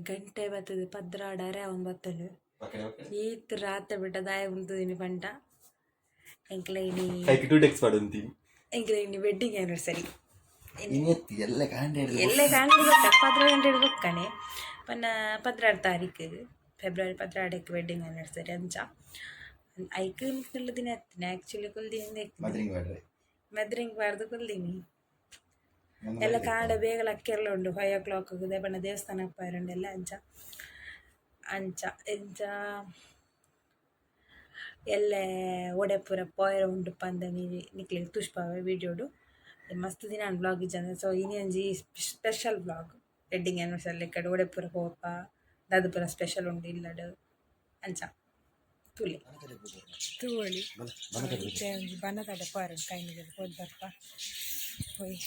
ಗಂಟೆ ಬರ್ತದೆ ಪದ್ರಾಡರೆ ಅವನು ಬರ್ತದೆ ಈತ್ ರಾತ್ರಿ ಬಿಟ್ಟ ದಾಯ ಉಂಟದಿನಿ ಪಂಟ ಎಂಕ್ಲೈನಿ ಎಂಕ್ಲೈನಿ ವೆಡ್ಡಿಂಗ್ ಆ್ಯನಿವರ್ಸರಿ ಎಲ್ಲ ಕಾಂಡಿ ಗೊತ್ತ 16 ಗಂಟೆ ಗೊತ್ತಾನೆ ಪನ್ನ 16 ತಾರೀಕು ಫೆಬ್ರವರಿ 16 ವೆಡ್ಡಿಂಗ್ ಆ್ಯನಿವರ್ಸರಿ ಅಂಚ ಐಕ್ ದಿನ ಎತ್ತೀನಿ ಆ್ಯಕ್ಚುಲಿ ಕುಲ್ದಿನ ಮೆದ್ರಿಂಗ್ ಬಾರ್ದು ಕುಲ್ದೀನಿ ಎಲ್ಲ ಕಾಂಡ ಬೇಗ ಲಕ್ಕೆಲ್ಲ ಉಂಡು 5 o'clock ದೇವಣ್ಣ ದೇವಸ್ಥಾನಕ್ಕೆ ಪಾಯರುಂಡೆಲ್ಲ ಅಂಚ ಅಂಚ ಎಂಚ ಎಲ್ಲ ಒಡೆ ಪೂರ ಪೋಯರ ಉಂಡು ಪಂದ ನಿಕ್ಲಿಗೆ ತುಷ್ಪಾವೆ ವೀಡಿಯೋಡು ಮಸ್ತ್ ದಿನ ಬ್ಲಾಗ್ ಇಜ್ಜಂದ ಸೊ ಇನ್ನೊಂಜಿ ಸ್ಪೆಷಲ್ ಬ್ಲಾಗ್ ವೆಡ್ಡಿಂಗ್ ಆ್ಯನಿವರ್ಸರಿ ಕಡೆ ಒಡೆ ಪೂರ ಹೋಪ ದಾದು ಪೂರ ಸ್ಪೆಷಲ್ ಉಂಡು ಇಲ್ಲಡು ಅಂಚ ತುಳಿ ತೂಳಿ ಬಣ್ಣ ತಡೆ ಪಾರು ಕೈನಿಗೆ ಹೋದ್ ಬರ್ಪ ಹೋಯ್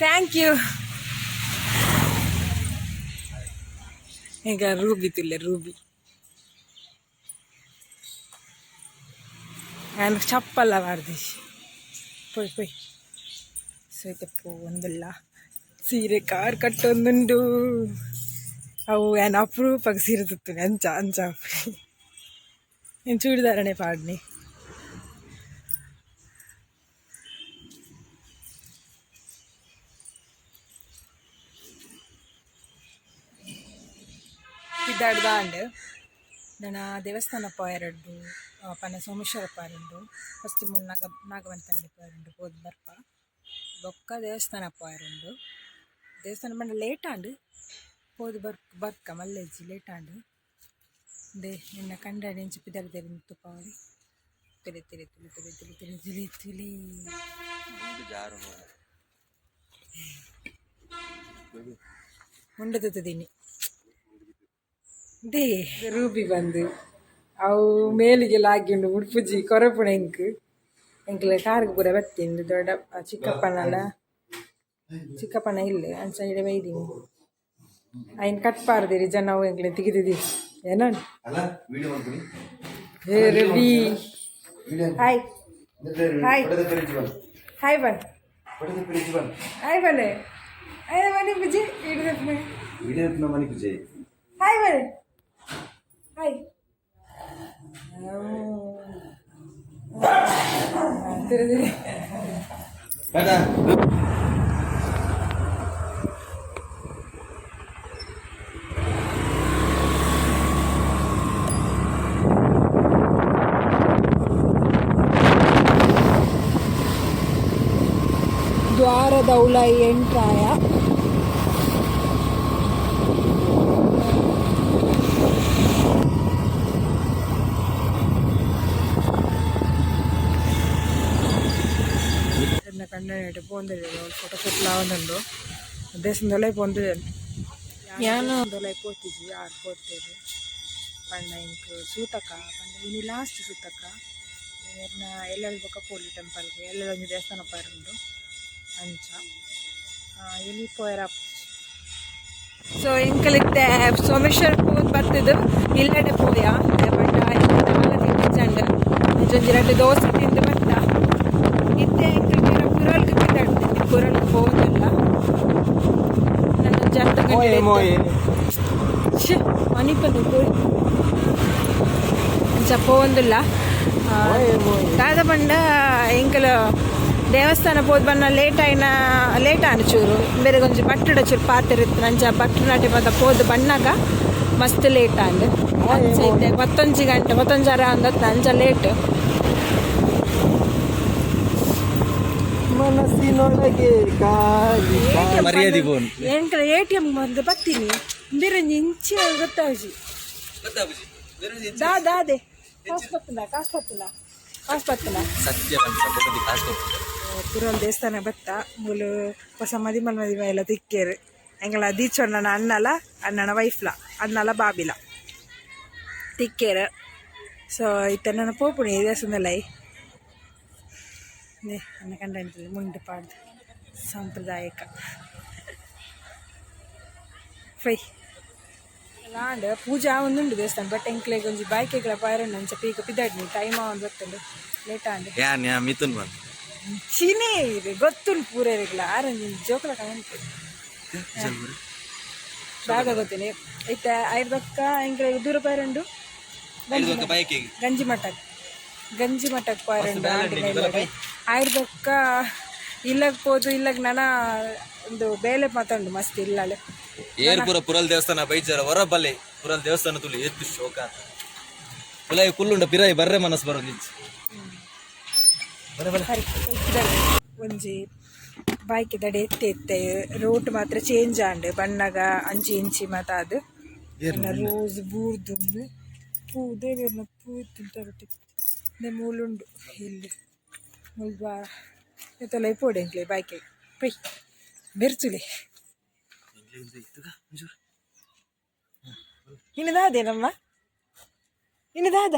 ಥ್ಯಾಂಕ್ ಯು ಈಗ ರೂಬಿ ತುಲ್ಲೆ ರೂಬಿ ನಾನು ಚಪ್ಪಲ್ಲ ಮಾಡ್ದಿಶ್ ಪೋಯ್ ಪೋಯ್ ಸೋಯ್ತಪ್ಪು ಒಂದಲ್ಲ ಸೀರೆ ಕಾರ್ ಕಟ್ಟೊಂದುಂಡು ಅವು ಏನು ಅಪರೂಪಕ್ಕೆ ಸೀರೆ ತುತ್ತುನೆ ಅಂಚ ಅಂಚ ಏನು ಚೂಡಿದಾರನೆ ಪಾಡ್ನಿ ಇದ್ದಾಡ್ದಾಂಡ್ ನನ್ನ ದೇವಸ್ಥಾನ ಪಾಯರಡ್ಡು ಪನ್ನ ಸೋಮೇಶ್ವರ ಪಾಯರುಂಡು ಫಸ್ಟ್ ಮುನ್ನ ನಾಗವಂತಳ್ಳಿ ಪಾಯರುಂಡು ಹೋದ್ ಬರ್ಪ ಬೊಕ್ಕ ದೇವಸ್ಥಾನ ಪಾಯರುಂಡು ದೇವಸ್ಥಾನ ಬಂಡ ಲೇಟ್ ಆಂಡು ಹೋದ್ ಬರ್ಕ ಮಲ್ಲೆಜ್ಜಿ ಲೇಟ್ ಆಂಡು ದೇ ನಿನ್ನ ಕಂಡ ನೆಂಚು ಪಿದರ್ ತೆರಿ ಮುತ್ತು ಪಾವರಿ ತಿಳಿ ತಿಳಿ ತಿಳಿ ತಿಳಿ ತಿಳಿ ತಿಳಿ ತಿಳಿ ತಿಳಿ ಉಂಡು ತುತ್ತಿದ್ದೀನಿ ದೇ ರೂಬಿ ಬಂದು ಅವು ಮೇಲಿಗೆಲ್ಲ ಆಗಿಂಡು ಉಡುಪುಜಿ ಕೊರಪುಣ ಎಂಕ್ಲೆ ಕಾರ್ಗೆ ಪೂರ ಬತ್ತಿಂದು ದೊಡ್ಡ ಚಿಕ್ಕಪ್ಪನ ಇಲ್ಲ ಅಂಚ ಇಡೆ ಬೈದೀನಿ ಐನ್ ಕಟ್ಪಾರ್ದಿರಿ ಜನ ಅವು ಎಂಕ್ಲೆ ತೆಗಿದಿದ್ದೀವಿ ಏನೋ ರೂಬಿ ಹಾಯ್ ಹಾಯ್ ಹಾಯ್ ಬನ್ ಹಾಯ್ ಬನ್ನೆ ಹಾಯ್ ಮನೆ ಪೂಜೆ ಮನೆ ಪೂಜೆ ಹಾಯ್ ಬನ್ನಿ ಹಾಯ್ ತಿರುಗಿ ದ್ವಾರದೌಲ ಎಂಟ್ರಾಯ കണ്ടിട്ട് പോകുന്നില്ല ഫോട്ടോ ഷൂട്ടിലാവുന്നുണ്ടോ അദ്ദേഹം തൊലൈ പോകുന്നത് ഞാൻ തൊലൈ പോത്തിജി ആറ് പോത്തേರು ಪಂಡ ಇಂಕ್ ಸೂತಕ ಪಂಡ ಇನಿ ಲಾಸ್ಟ್ ಸೂತಕ ಎಲ್ಲೆಲ್ಲಿ ಬೊಕ್ಕ ಪೋಲಿ ಟೆಂಪಲ್ಗೆ ಎಲ್ಲೆಲ್ಲ ಒಂದು ದೇವಸ್ಥಾನ ಪಾರುಂಡು ಅಂಚ ಇಲ್ಲಿ ಪೋಯರ ಸೊ ಇಂಕಲಿದ್ದೆ ಸೋಮೇಶ್ವರ ಪೋದ್ ಬರ್ತದು ಇಲ್ಲಡೆ ಪೋಯ ಪಂಡ ತಿಂಡಿಚಂಡ ಒಂಜಿ 2 ದೋಸೆ ತಿಂದು ಬತ್ತ ಇದ್ದೆ ಇಂಕಲಿಗೆ ಪುರಲ್ಗೆ ಬಿದ್ದಾಡ್ತೀನಿ ಪುರಲ್ಗೆ ಹೋಗೋದಿಲ್ಲ ನನ್ನ ಅರ್ಧ ಗಂಟೆ ಮನಿಪದು ಅಂಚ ಪೋವಂದಿಲ್ಲ ದಾದ ಪಂಡ ಎಂಕಲ್ ದೇವಸ್ಥಾನ ಪೋದ್ ಬಣ್ಣ ಲೇಟ್ ಆನ ಚೂರು ಬೇರೆ ಕೊಂಚ ಬಟ್ಟಡ ಚೂರು ಪಾತಿರಿತ್ತು ನಂಚ ಬಟ್ಟು ನಾಟಿ ಪದ ಪೋದ್ ಬಣ್ಣಗ ಮಸ್ತ್ ಲೇಟ್ ಆಂಡ್ ಅಂಚ ಇದ್ದೆ 11 ಗಂಟೆ 11:30 ಅಂದತ್ತ ಅಂಚ ಲೇಟ್ ಮನಸ್ಸಿನೊಳಗೆ ಎಂಕಲ್ ATM ಬಂದು ಬರ್ತೀನಿ ಬೇರೆ ಇಂಚಿ ಗೊತ್ತಾಜಿ ದಾದೆ ಪುರಲ್ ದೇವಸ್ಥಾನ ಬತ್ತ ಮೂಲು ಹೊಸ ಮದಿಮೆ ಎಲ್ಲ ತಿಕ್ಕೇರು ಎಂಗಳ ದೀಚೊಣ್ಣನ ಅಣ್ಣನ ವೈಫ್ಲ ಅಣ್ಣಲ ಬಾಬಿಲ ತಿಕ್ಕೇರು ಸೊ ಇತ್ತ ನನ್ನ ಪೋಪುಣಿ ದೇವಸ್ಥಾನದಲ್ಲೈ ನನ್ನ ಕಂಡ ಮುಂಡು ಪಾಡ್ದು ಸಾಂಪ್ರದಾಯಿಕ ಫೈ ಲಾಂಡ್ ಪೂಜಾ ಒಂದುಂಡು ದೇವಸ್ಥಾನ ಬಟ್ ಎಂಕ್ಲೆಗ್ ಒಂಜಿ ಬಾಯ್ಕೆಗಳ ಪಾಯರಣ್ಣ ಅಂಚ ಪೀಕ ಪಿದಾಡ್ನಿ ಟೈಮ್ ಒಂದು ಗೊತ್ತುಂಡು ಲೇಟ್ ಆಂಡ್ ಮಿಥುನ್ ಬಂದು ಚಿನಿ ಗೊತ್ತುಂಟು ಪೂರ ಇರಲಿಲ್ಲ ಆರಂಜಿ ಜೋಕಲ ಕಾಣುತ್ತೆ ದಾದ ಗೊತ್ತೇನೆ ಐತ ಐದಕ್ಕ ಎಂಕ್ಲೆ ದೂರ ಪಾಯರಂಡು ಗಂಜಿ ಮಠಕ್ಕೆ ಪಾಯರಂಡು ಐದಕ್ಕ ಇಲ್ಲಗ್ ಪೋದು ಇಲ್ಲಗ್ ನನ್ನ ಒಂದು ಬೇಲೆ ಮಾತಾಡು ಮಸ್ತ್ ಇಲ್ಲಲೆ ಏರ್ ಪುರ ಪುರಲ್ ದೇವಸ್ಥಾನ ಬೈಚಾರ ಹೊರಬಲ್ಲೆ ಪುರಲ್ ದೇವಸ್ಥಾನ ತುಳಿ ಎತ್ತು ಶೋಕ ಪುಲಾಯಿ ಕುಲ್ಲುಂಡ ಪಿರಾಯಿ ಬರ್ರೆ ಮನಸ್ಸು ಬರೋ ನಿಂಚು ಒಂಜಿ ಬಾಯ್ಕೆ ದಡೆ ಎತ್ತೆ ರೋಟ್ ಮಾತ್ರ ಚೇಂಜ್ ಆಂಡ್ ಬಣ್ಣಗ ಅಂಚಿ ಇಂಚಿ ಮಾತ ಅದು ರೋಸ್ ಬೂರ್ದುಂಡು ಪೂ ದೇವೇರ್ನ ಪೂ ಇತ್ತು ಮೂಲುಂಡು ಇಲ್ಲಿ ಮುಲ್ಬಾ ತೊಲೈ ಪೋಡೆಂಕ್ಲೆ ಬಾಯ್ಕೆ ಪೈ ಬೆರ್ಚುಲೆ ಇನ್ನದಾದೇನಮ್ಮ ಇನ್ನದಾದ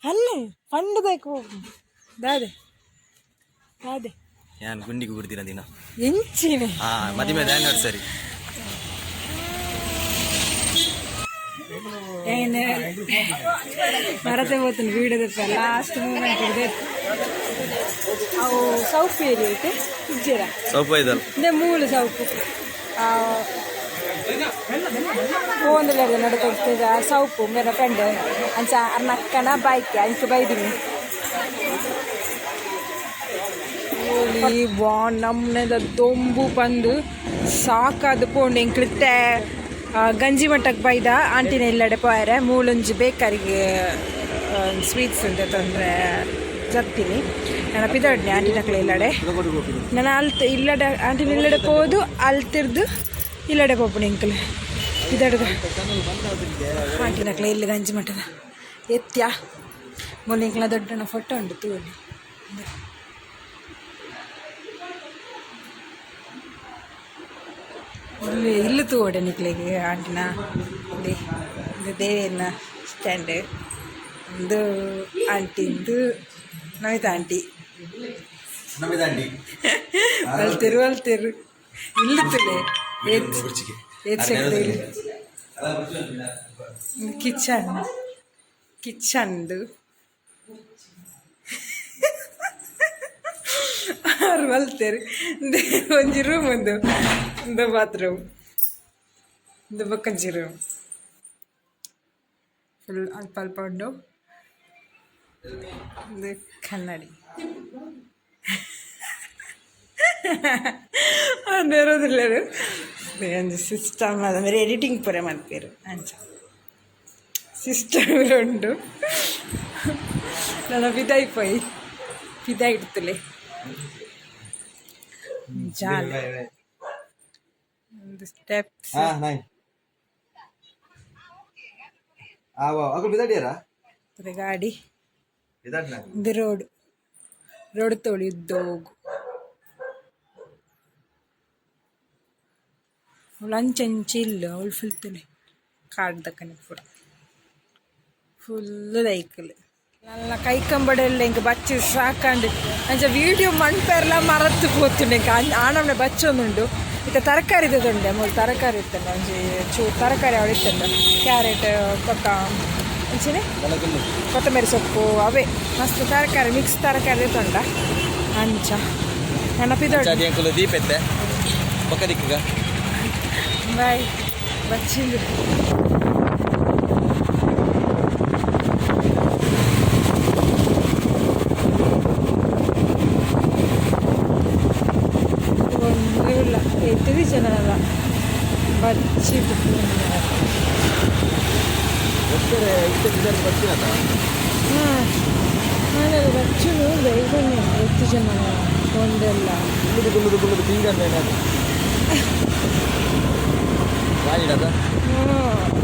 ಅಲ್ಲೇ ಪಂಡದಕ್ಕೆ ದಾದೆ ದಾದೆ ഞാൻ ಗುಂಡಿಗೆ ಬಿಡ್ತೀನ ದಿನ ಎಂಚಿನ ಮದುವೆ ದಾನ ಸರಿ ಏನು ಮರತೆ ಹೋಗ್ತೀನಿ ವೀಡಿಯೋದ ಲಾಸ್ಟ್ ಮೂಮೆಂಟ್ ಇದೆ ಅವು ಸೌಪು ಏರಿ ಐತೆ ಇಜ್ಜೀರ ಸೌಪು ಇದಲ್ಲ ಇದೇ ಮೂಲು ಸೌಪು ಫೋನ್ಲೆ ನಡ್ಕೊಳ್ತಿದ್ದ ಸೌಪು ಮೇರೆ ಫ್ರೆಂಡ್ ಅಂಚ ಅರ್ನಕ್ಕನ ಬೈಕ್ ಅಂಚೆ ಬೈದಿನಿ ವಾ ನಮ್ಮನೆದ ದೊಂಬು ಬಂದು ಸಾಕಾದ ಪೋಂಡು ಎಂಕ್ಲಿತ್ತೆ ಗಂಜಿ ಮಟ್ಟಕ್ಕೆ ಬೈದ ಆಂಟಿನ ಇಲ್ಲಡೆ ಪೋಯರೆ ಮೂಲೊಂಜಿ ಬೇಕರಿಗೆ ಸ್ವೀಟ್ಸ್ ಅಂತ ತೊಂದರೆ ಜತ್ತೀನಿ ನಾನು ಪಿದಾಡ್ನಿ ಆಂಟಿನಕ್ಲೆ ಇಲ್ಲಡೆ ನಾನು ಇಲ್ಲಡೆ ಆಂಟಿನ ಇಲ್ಲಡೆ ಪೋದು ಅಲ್ತಿರ್ದು ಇಲ್ಲಡೆ ಪೋಪುಣಿ ಎಂಕಲೆ ಪಿದಾಡ್ಗ ಆಂಟಿನಕ್ಲೆ ಇಲ್ಲಿ ಗಂಜಿ ಮಟ್ಟದ ಎತ್ತ್ಯಾ ಮೊನ್ನೆ ಎಂಕ್ಲ ದೊಡ್ಡನ ಫೋಟೋ ಉಂಟು ತೂಲಿ ಇಲ್ಲಿ ತೂಡೆ ನಿಕ್ಲಿಗೆ ಆಂಟಿನ ಇದು ದೇವೇನ ಸ್ಟ್ಯಾಂಡ್ ಒಂದು ಆಂಟಿಂದು ನಮಿತಾ ಆಂಟಿ ಅಲ್ತಿರು ಇಲ್ಲುತ್ತಲೆ ಕಿಚನ್ದು ಅವ್ರು ಬಲ್ತೇರು ಒಂಜಿ ರೂಮ್ ಒಂದು ಬಾತ್ರೂಮ್ ಒಂದು ಬಕ್ಕಂಜಿ ರೂಮ್ ಫುಲ್ ಅಲ್ಪ ಅಲ್ಪ ಉಂಡು ಒಂದು ಕನ್ನಡಿ ಅದಿರೋದಿಲ್ಲ ಒಂದು ಸಿಸ್ಟಮ್ ಅದ ಮೇಲೆ ಎಡಿಟಿಂಗ್ ಪೂರ ಮಾಡ್ತೀರು ಅಂಚ ಸಿಸ್ಟಮ್ ಉಂಡು ನನ್ನ ಪಿದ ಇಡ್ತಲೆ ಜಾಲ ಒಂದು ಸ್ಟೆಪ್ಸ್ ಗಾಡಿ ಇದು ರೋಡ್ ತೊಳಿದ್ದೋಗು ಅವಳು ಅಂಚಂಚಿ ಇಲ್ಲ ಅವಳು ಫುಲ್ ತಲೆ ಕಾಡ್ದಕ್ಕನೆ ಪೂರ ಫುಲ್ ಲೈಕಲ್ ನನ್ನ ಕೈಕಂಬಡೆಲ್ಲ ಹಿಂಗೆ ಬಚ್ಚಿ ಸಾಕಂಡು ಅಂಚ ವೀಡಿಯೋ ಮಣ್ಪೆರ್ಲ ಮರತ್ತು ಹೋಗ್ತುಂಡು ಇಂಕ ಆನಮ್ನೆ ಬಚ್ಚೊಂದುಂಡು ಇತ್ತ ತರಕಾರಿ ಇದ್ದದುಂಡೆ ಮೂರು ತರಕಾರಿ ಇತ್ತಂಡ ಒಂಜಿ ಚೂರು ತರಕಾರಿ ಅವಳು ಇತ್ತಂಡ ಕ್ಯಾರೆಟ್ ಅಂಚಿನೆ ಕೊತ್ತಂಬರಿ ಸೊಪ್ಪು ಅವೇ ಮಸ್ತ್ ತರಕಾರಿ ಮಿಕ್ಸ್ ತರಕಾರಿ ಇತ್ತುಂಡ ಅಂಚ ನೆನಪಿದ ದೀಪ ಎತ್ತೆ ಪಕ್ಕ ದಿಕ್ಕಗ ಬಾಯ್ ಬಚ್ಚಿಂದು ಒಂದಿಲ್ಲ ಎತ್ತಿರಿ ಜನ ಅಲ್ಲ ಬಚ್ಚಿದ್ದು ಹಾಂ ನಾನೆಲ್ಲ ಬಚ್ಚು ಬೇಗನೆ ಎತ್ತು ಜನ ಒಂದೆಲ್ಲ ವಾಯಿಡದ ಹ್ಞೂ